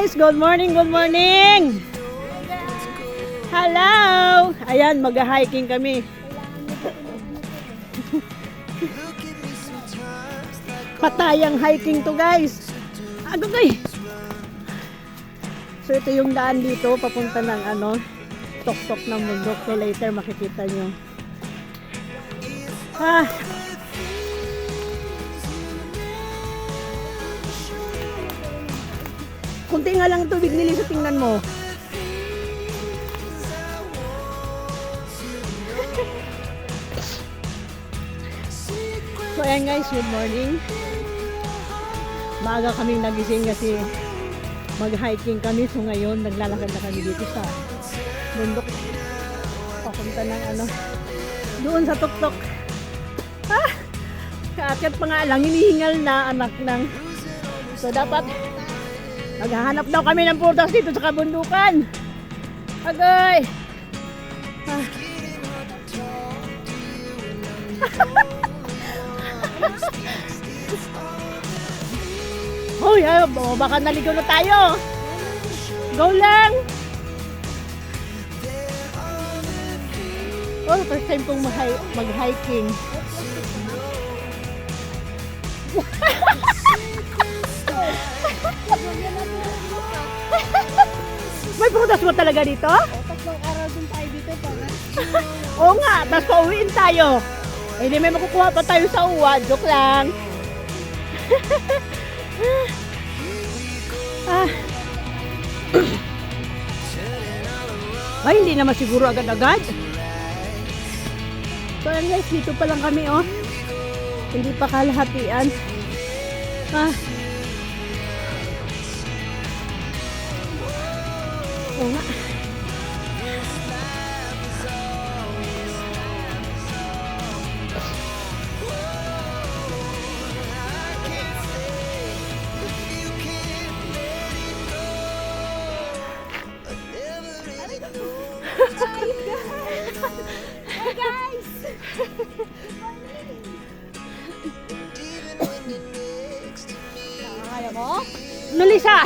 guys! Good morning, good morning! Hello! Ayan, mag-hiking kami. Patayang hiking to guys. Agay! So ito yung daan dito, papunta ng tok-tok ng bundok. So later makikita nyo. Kunti nga lang tubig nili sa tingnan mo. So ayan guys, good morning. Maaga kaming nagising kasi mag-hiking kami. So ngayon naglalakad na kami dito sa bundok. Papunta ng doon sa tuktok. Kaakyat pa nga lang, hinihingal na anak ng. So dapat maghahanap daw kami ng prutas dito sa kabundukan. Agay! Hoy, baka naligaw na tayo. Go lang! Oh, first time kong mag-hiking. May prutas mo talaga dito? Tatlong araw din tayo dito para. Oo nga, tapos pauwiin tayo. Eh, hindi may makukuha pa tayo sa uwa. Joke lang. Ay, hindi naman siguro agad-agad. So, ayan guys, dito pa lang kami, oh. Hindi pa kalahatian. Oo nga. Hey guys! Kaya mo? Nulisa!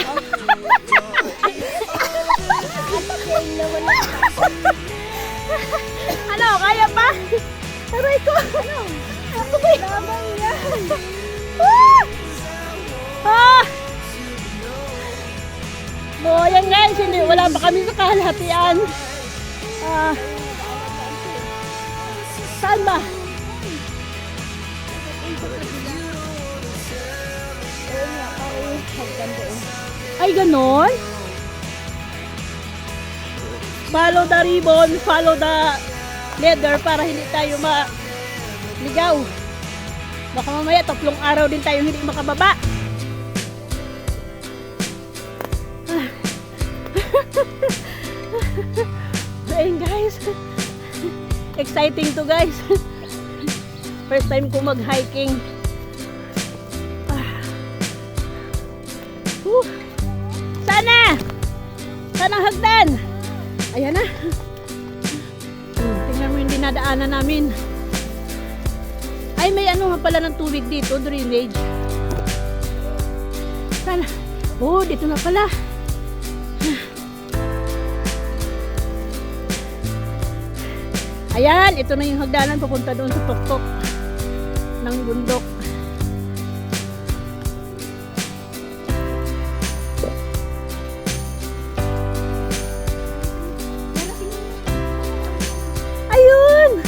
Ano, kaya pa? Aray ko! Ano? Lamang yan! So, ayan guys, wala pa kami sa kalahatian. Saan ba? Ay, ganon? Follow the ribbon, follow the leather para hindi tayo maligaw. Baka mamaya 3 araw din tayo hindi makababa. Ayun guys, exciting to guys. First time ko mag-hiking. Sana ang hagdan. Ayan na. Tingnan mo yung dinadaanan namin. Ay, may nga pala ng tubig dito, drainage. Sana. Oh, dito na pala. Ayan, ito na yung hagdanan papunta doon sa tuktok ng bundok. Ayun!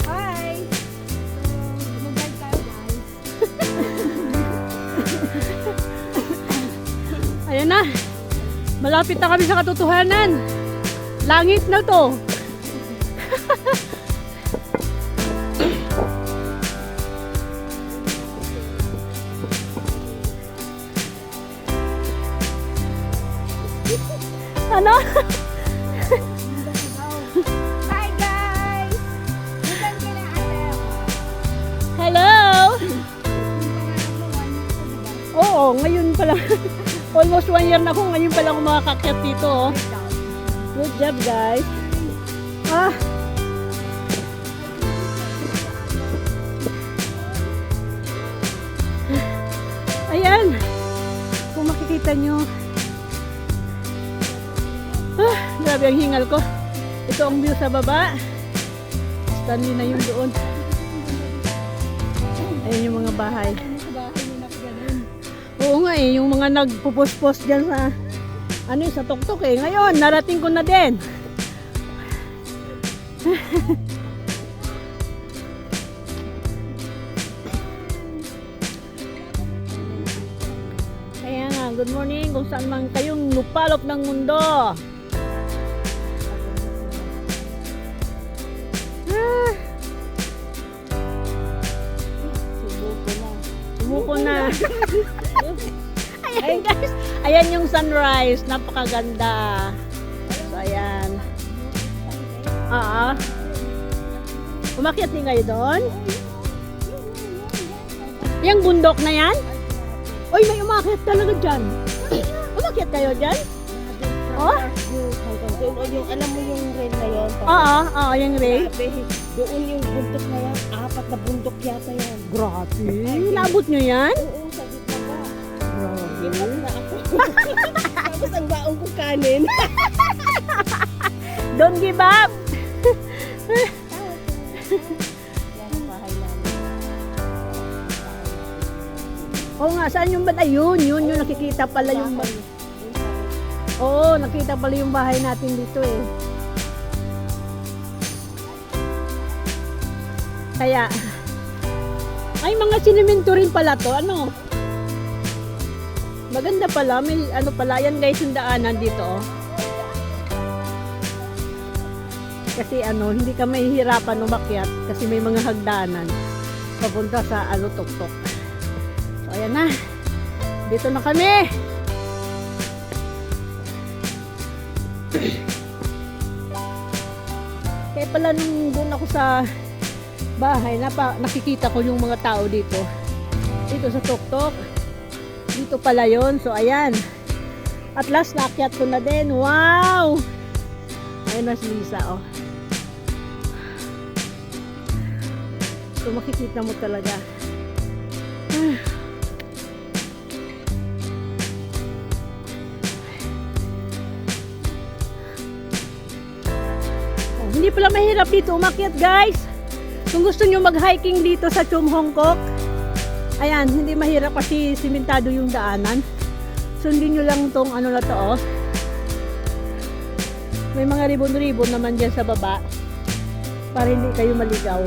Hi! Mag-guide tayo guys. Ayan na. Malapit na kami sa katotohanan. Langit na to. Ano? Hi guys! Saan ka na ate? Hello? Oo, ngayon pa lang. Almost 1 year na ako. Ngayon pa lang ako makakakyat dito. Oh. Good job guys. ayan. Kung makikita nyo. Grabe ang hingal ko. Ito ang view sa baba. Stanley na yung doon. Ayan yung mga bahay. Oo nga eh, yung mga nagpupos-pos dyan sa sa tuktok eh. Ngayon, narating ko na din. Kaya nga, good morning kung saan man kayong lupalop ng mundo. Sumuko na. Ayan guys, ayan yung sunrise, napakaganda. So ayan. Umakyat din kayo doon? Yung bundok na yan? Uy, may umakyat talaga dyan. Umakyat kayo dyan? Oh? Yung, alam mo yung rail na yun? Oo, yung rail. Doon yung bundok na yan. 4 na bundok yata yan. Grabe. Nabot nyo yan? Oo, sa gitna ba? Grabe. Ipat na ako. Tapos ang baong ko kanin. Don't give up. Yan ang bahay namin. Oo nga, saan yung bahay? Ayun, yun nakikita pala yung bahay. Oo, nakita pala yung bahay natin dito eh. Kaya, ay mga sinimento rin pala to, ano? Maganda pala, may ano pala, yan guys yung daanan dito oh. Kasi hindi ka mahihirapan umakyat kasi may mga hagdanan papunta sa tuktok. So ayan na, dito na kami. Kaya pala nung doon ako sa bahay, nakikita ko yung mga tao dito sa tuktok. Dito pala yon. So ayan, at last naakyat ko na din. Wow, ayun na si Lisa oh. So makikita mo talaga. Hindi pala mahirap dito umakyat guys. Kung gusto nyo mag-hiking dito sa Chum Hong Kok, ayan, hindi mahirap kasi simentado yung daanan. Sundin nyo lang tong na to oh. May mga ribon-ribon naman dyan sa baba para hindi kayo maligaw.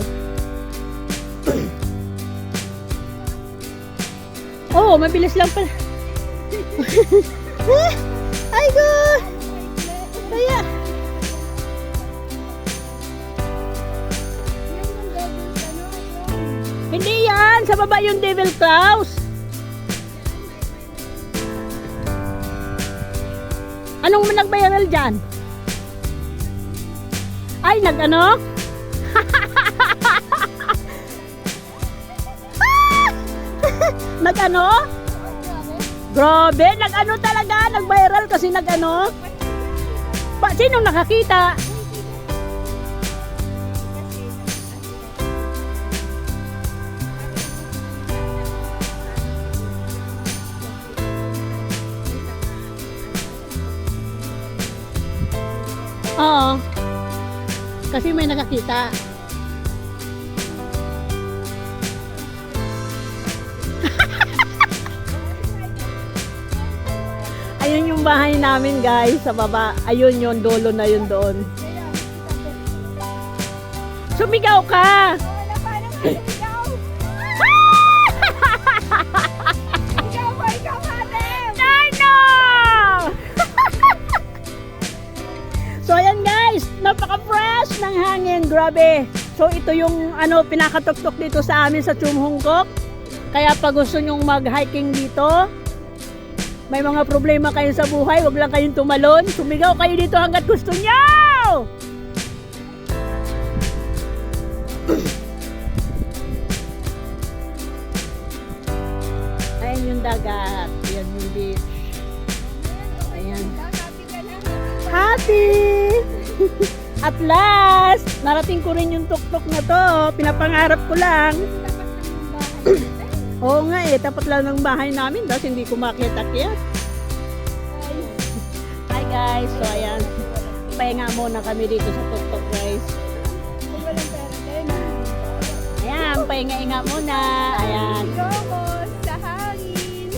Oh, mabilis lang pala. Ay go! Kaya hindi yan, sa baba yung Devil Claus. Anong nag-viral dyan? Ay, nag-ano? Nag-ano? Grabe, nag-ano talaga, nag-viral kasi nag-ano? Sinong nakakita? Oo. Kasi may nakakita. Ayun yung bahay namin guys sa baba. Ayun yung dulo na yun doon. Sumigaw ka! Wala pa naman ikaw! Ikaw, Madam! No! So ayan guys, napaka-fresh ng hangin, grabe. So ito yung pinakatuktok dito sa amin sa Chum Hong Kok. Kaya pag gusto nyong mag-hiking dito, may mga problema kayo sa buhay, wag lang kayong tumalon. Sumigaw kayo dito hanggat gusto nyo! Ayan yung dagat, ayan yung beach. Ayan. Happy! At last, narating ko rin yung tuktok na to. Pinapangarap ko lang. Oo nga eh, tapat lang ng bahay namin, tapos hindi ko makita-akyat. Hi guys, so ayan, pahinga muna kami dito sa tuktok guys. Kung walang pera kayo na. Ayan, pahinga-hinga muna, ayan. Gomos sa hangin.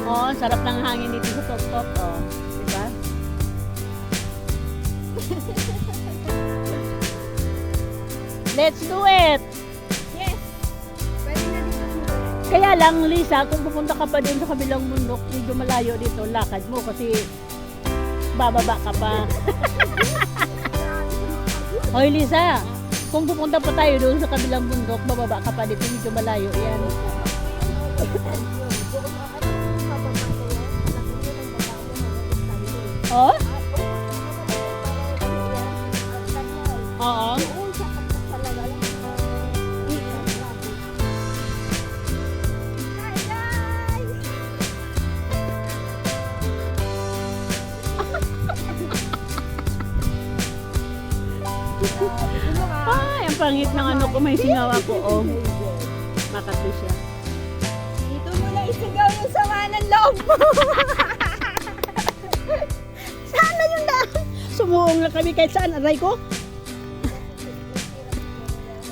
Oo, sarap ng hangin dito sa tuktok, oh. Diba? Let's do it! Yes. Pwede na dito sumulit. Kaya lang, Lisa, kung pupunta ka pa dun sa kabilang bundok, medyo malayo dito, lakad mo kasi bababa ka pa. Hoy, Lisa, kung pupunta pa tayo doon sa kabilang bundok, bababa ka pa dito, medyo malayo yan. Oh? Oo. Hi guys! Ay, ang pangit ng ano ko, may singaw ako, oh. Makati siya. Dito mo na isigaw yung sama ng loob mo. Sana yung daan? Sumuong na kami kahit saan, aray ko.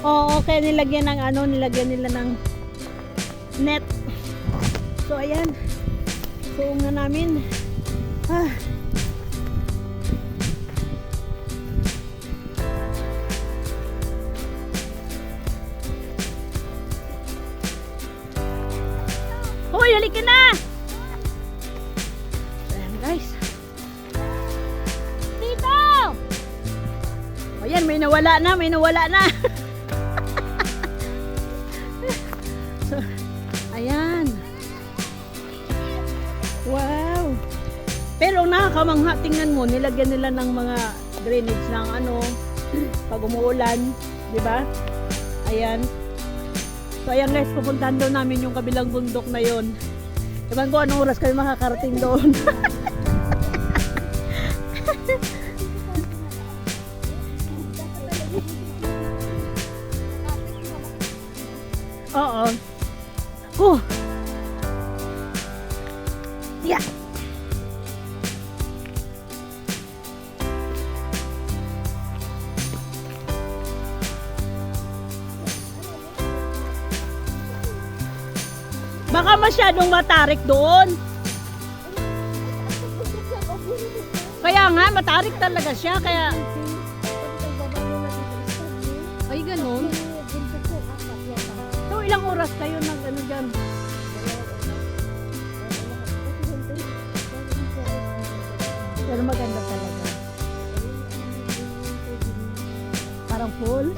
Oo, kaya nilagyan ng ano, nilagyan nila ng net. So, ayan. Suong na namin. Ah. Hoy, halika na! Ayan, guys. Dito! O yan, may nawala na, may nawala na. So, ayan. Wow. Pero nakakamangha, tingnan mo, nilagyan nila ng mga drainage ng ano, pag umuulan, di ba? Ayan. So ayan guys, pupuntahan daw namin yung kabilang bundok na yon. Ewan ko anong oras kayo makakarating doon. Oo. Yeah. Baka masyadong matarik doon. Kaya nga, matarik talaga siya. Kaya, ay ganun. So, ilang oras kayo nag ano dyan? Pero maganda talaga. Parang full.